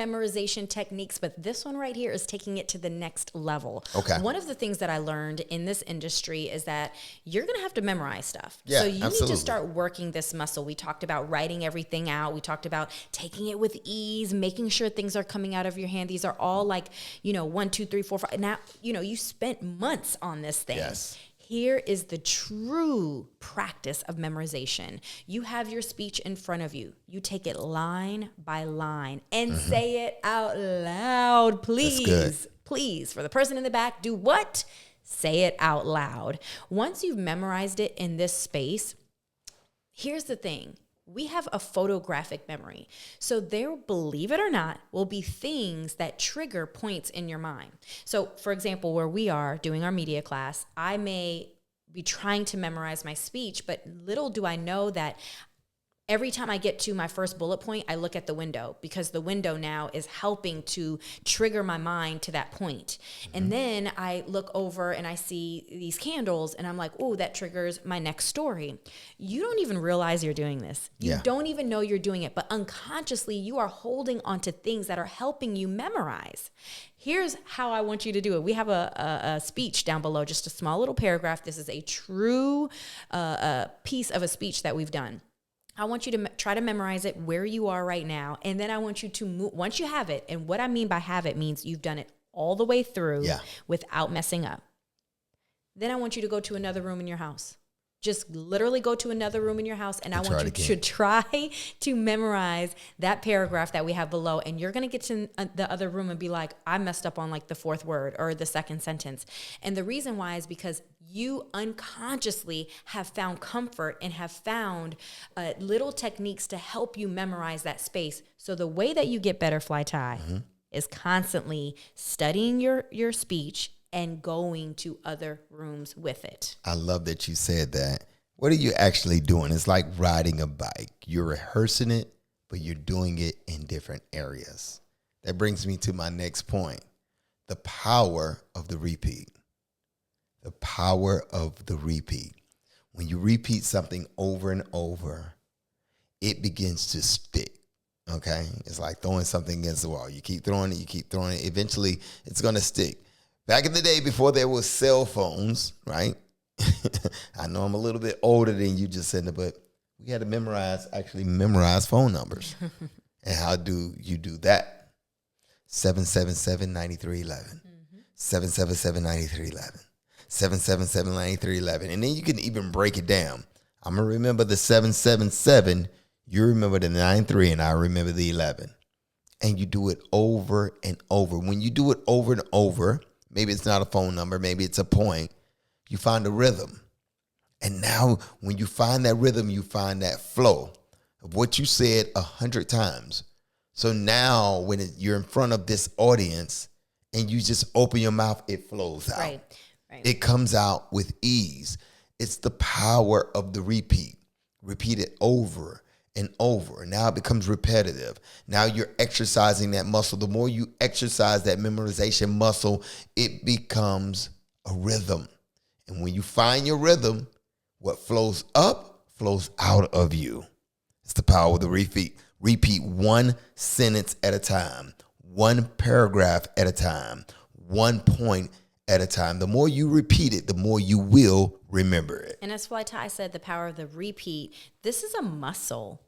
memorization techniques, but this one right here is taking it to the next level. Okay. One of the things that I learned in this industry is that you're going to have to memorize stuff. Yeah, so you absolutely. need to start working this muscle. We talked about writing everything out. We talked about taking it with ease, making sure things are coming out of your hand. These are all like, 1, 2, 3, 4, 5. Now, you spent months on this thing. Yes. Here is the true practice of memorization. You have your speech in front of you. You take it line by line and say it out loud, please. That's good. Please, for the person in the back, do what? Say it out loud. Once you've memorized it in this space, here's the thing. We have a photographic memory. So there, believe it or not, will be things that trigger points in your mind. So for example, where we are doing our media class, I may be trying to memorize my speech, but little do I know that every time I get to my first bullet point, I look at the window because the window now is helping to trigger my mind to that point. And then I look over and I see these candles and I'm like, oh, that triggers my next story. You don't even realize you're doing this. You don't even know you're doing it, but unconsciously you are holding onto things that are helping you memorize. Here's how I want you to do it. We have a speech down below, just a small little paragraph. This is a true piece of a speech that we've done. I want you to try to memorize it where you are right now. And then I want you to move, once you have it, and what I mean by have it means you've done it all the way through without messing up. Then I want you to go to another room in your house. Just literally go to another room in your house, and I want you to try to memorize that paragraph that we have below. And you're going to get to the other room and be like, I messed up on like the fourth word or the second sentence. And the reason why is because you unconsciously have found comfort and have found little techniques to help you memorize that space. So the way that you get better, Fly Tie, is constantly studying your speech and going to other rooms with it. I love that you said that. What are you actually doing? It's like riding a bike. You're rehearsing it, but you're doing it in different areas. That brings me to my next point. The power of the repeat. The power of the repeat. When you repeat something over and over, it begins to stick. Okay? It's like throwing something against the wall. You keep throwing it, you keep throwing it. Eventually, it's going to stick. Back in the day before there was cell phones, right? I know I'm a little bit older than you just said, but we had to memorize phone numbers. And how do you do that? 777-9311. 777-9311. 777-9311. And then you can even break it down. I'm going to remember the 777. You remember the 93, and I remember the 11. And you do it over and over. When you do it over and over, maybe it's not a phone number, maybe it's a point, you find a rhythm. And now when you find that rhythm, you find that flow of what you said 100 times. So now when you're in front of this audience and you just open your mouth, it flows out. Right. It comes out with ease. It's the power of the repeat. Repeat it over and over. Now it becomes repetitive. Now you're exercising that muscle. The more you exercise that memorization muscle, it becomes a rhythm. And when you find your rhythm, what flows up flows out of you. It's the power of the repeat. Repeat one sentence at a time, one paragraph at a time, one point at a time. The more you repeat it, the more you will remember it. And as Fly Tie said, the power of the repeat, this is a muscle.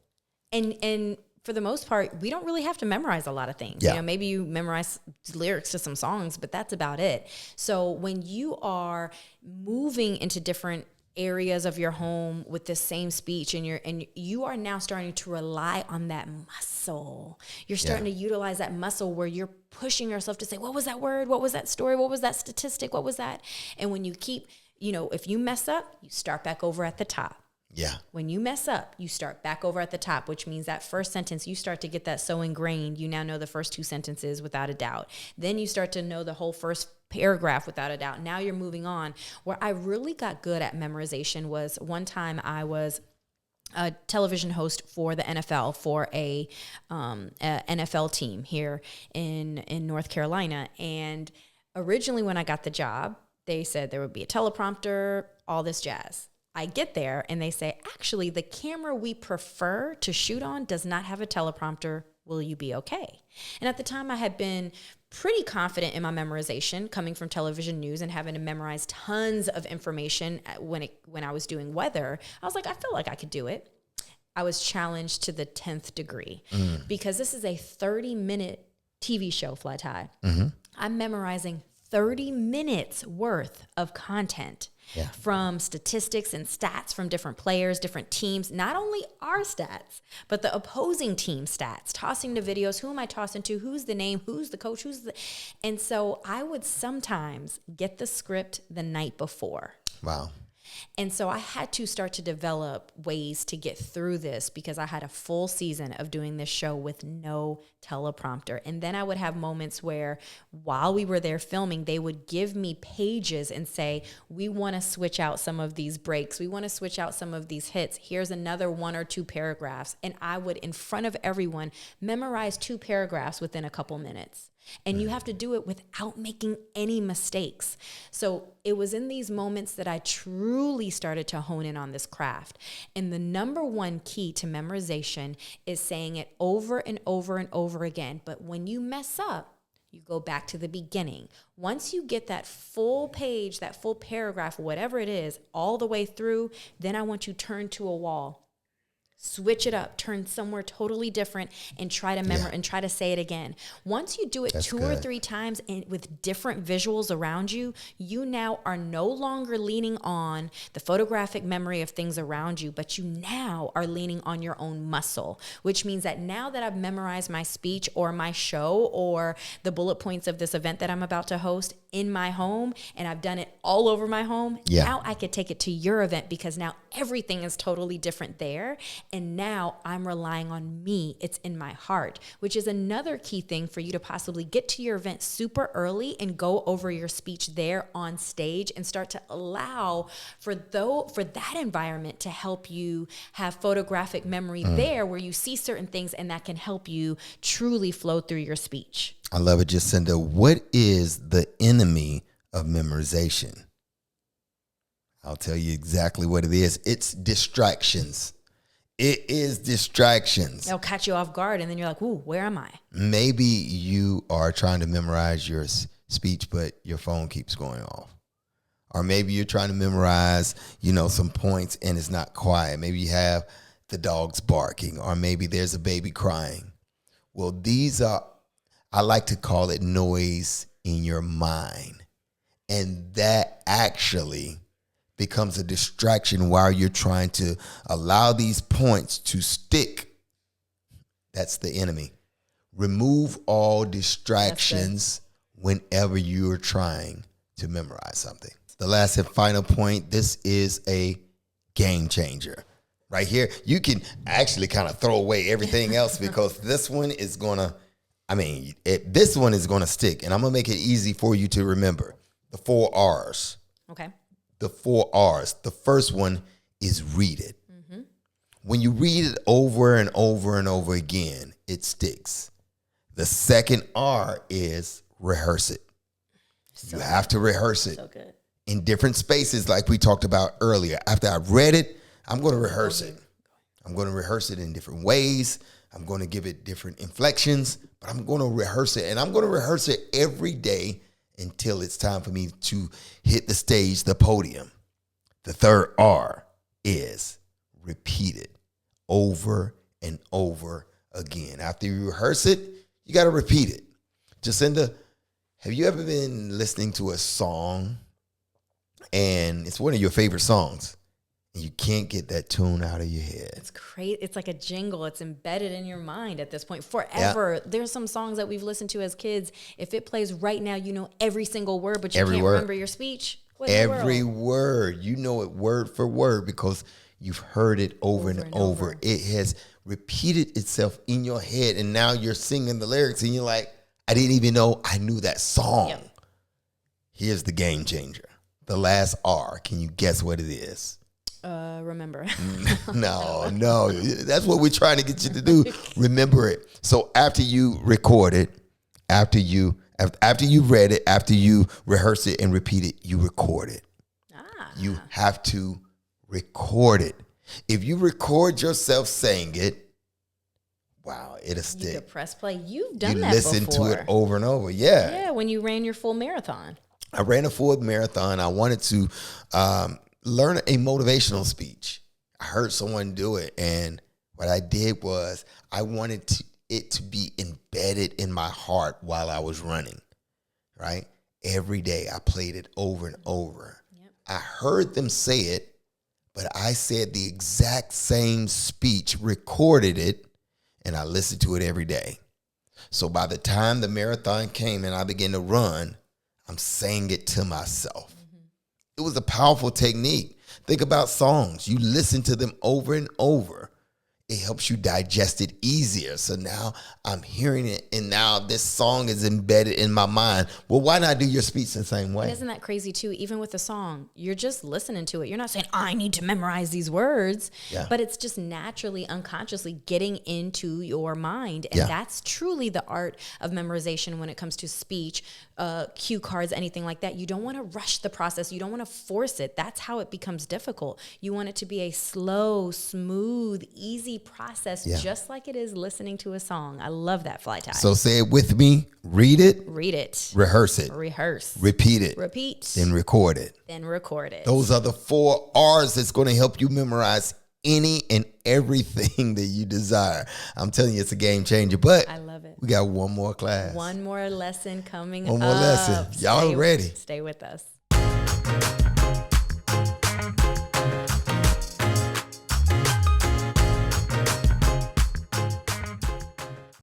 And for the most part, we don't really have to memorize a lot of things. Yeah. Maybe you memorize lyrics to some songs, but that's about it. So when you are moving into different areas of your home with the same speech and you are now starting to rely on that muscle. You're starting to utilize that muscle where you're pushing yourself to say, what was that word? What was that story? What was that statistic? What was that? And when you keep, if you mess up, you start back over at the top. Yeah. When you mess up, you start back over at the top, which means that first sentence, you start to get that so ingrained. You now know the first two sentences without a doubt. Then you start to know the whole first paragraph without a doubt. Now you're moving on. Where I really got good at memorization was one time I was a television host for the NFL for a NFL team here in North Carolina. And originally when I got the job, they said there would be a teleprompter, all this jazz. I get there and they say, actually, the camera we prefer to shoot on does not have a teleprompter Will you be okay? And at the time, I had been pretty confident in my memorization, coming from television news and having to memorize tons of information when I was doing weather. I was like, I feel like I could do it. I was challenged to the 10th degree because this is a 30-minute TV show, Fly Tie. I'm memorizing 30 minutes worth of content from statistics and stats from different players, different teams, not only our stats, but the opposing team stats, tossing the videos. Who am I tossing to? Who's the name? Who's the coach? And so I would sometimes get the script the night before. Wow. And so I had to start to develop ways to get through this because I had a full season of doing this show with no teleprompter. And then I would have moments where while we were there filming, they would give me pages and say, we want to switch out some of these breaks. We want to switch out some of these hits. Here's another 1 or 2 paragraphs. And I would, in front of everyone, memorize 2 paragraphs within a couple minutes. And you have to do it without making any mistakes. So it was in these moments that I truly started to hone in on this craft. And the number one key to memorization is saying it over and over and over again. But when you mess up, you go back to the beginning. Once you get that full page, that full paragraph, whatever it is, all the way through, then I want you to turn to a wall. Switch it up, turn somewhere totally different, and try to and try to say it again. Once you do it That's 2 or 3 times and with different visuals around you, you now are no longer leaning on the photographic memory of things around you, but you now are leaning on your own muscle, which means that now that I've memorized my speech or my show or the bullet points of this event that I'm about to host in my home, and I've done it all over my home, now I could take it to your event because now everything is totally different there. And now I'm relying on me. It's in my heart, which is another key thing for you to possibly get to your event super early and go over your speech there on stage and start to allow for that environment to help you have photographic memory there where you see certain things and that can help you truly flow through your speech. I love it, Jacinda. What is the enemy of memorization? I'll tell you exactly what it is. It's distractions. It is distractions. It'll catch you off guard, and then you're like, ooh, where am I? Maybe you are trying to memorize your speech, but your phone keeps going off. Or maybe you're trying to memorize, some points, and it's not quiet. Maybe you have the dogs barking, or maybe there's a baby crying. Well, these are, I like to call it noise in your mind. And that actually becomes a distraction while you're trying to allow these points to stick. That's the enemy. Remove all distractions whenever you're trying to memorize something. The last and final point, this is a game changer. Right here, you can actually kind of throw away everything else because this one is going to, this one is going to stick. And I'm going to make it easy for you to remember. The 4 R's. Okay. The 4 R's. The first one is read it. Mm-hmm. When you read it over and over and over again, it sticks. The second R is rehearse it. You have to rehearse it in different spaces like we talked about earlier. After I've read it, I'm going to rehearse it. I'm going to rehearse it in different ways. I'm going to give it different inflections, but I'm going to rehearse it. And I'm going to rehearse it every day until it's time for me to hit the stage, the podium. The third R is repeat it over and over again. After you rehearse it, you got to repeat it. Jacinda, have you ever been listening to a song and it's one of your favorite songs and you can't get that tune out of your head? It's crazy. It's like a jingle. It's embedded in your mind at this point forever. Yeah. There's some songs that we've listened to as kids. If it plays right now, you know every single word, but you can't remember your speech. Every word. You know it word for word because you've heard it over and over. It has repeated itself in your head, and now you're singing the lyrics, and you're like, I didn't even know I knew that song. Yep. Here's the game changer. The last R. Can you guess what it is? Remember. No. That's what we're trying to get you to do. Remember it. So after you record it, after you read it, after you rehearse it and repeat it, you record it. You have to record it. If you record yourself saying it, wow, it'll You stick. could press play. You've You done that listen before. to it over and over. Yeah. Yeah, when you ran your full marathon. I ran a full marathon. I wanted to learn a motivational speech. I heard someone do it, and what I did was I wanted it to be embedded in my heart while I was running, right? Every day I played it over and over. Yep. I heard them say it, but I said the exact same speech, recorded it, and I listened to it every day. So by the time the marathon came and I began to run, I'm saying it to myself. It was a powerful technique. Think about songs. You listen to them over and over. It helps you digest it easier. So now I'm hearing it, and now this song is embedded in my mind. Well, why not do your speech the same way? And isn't that crazy too? Even with a song, you're just listening to it. You're not saying, I need to memorize these words, but it's just naturally, unconsciously getting into your mind. And that's truly the art of memorization when it comes to speech, cue cards, anything like that. You don't want to rush the process. You don't want to force it. That's how it becomes difficult. You want it to be a slow, smooth, easy process, just like it is listening to a song. I love that, Fly Tie. So say it with me. Read it. Read it. Rehearse it. Rehearse. Repeat it. Repeat. Then record it. Then record it. Those are the 4 R's that's going to help you memorize any and everything that you desire. I'm telling you, it's a game changer. But I love it. We got one more class. One more lesson coming up. One more lesson. Y'all ready? Stay with us.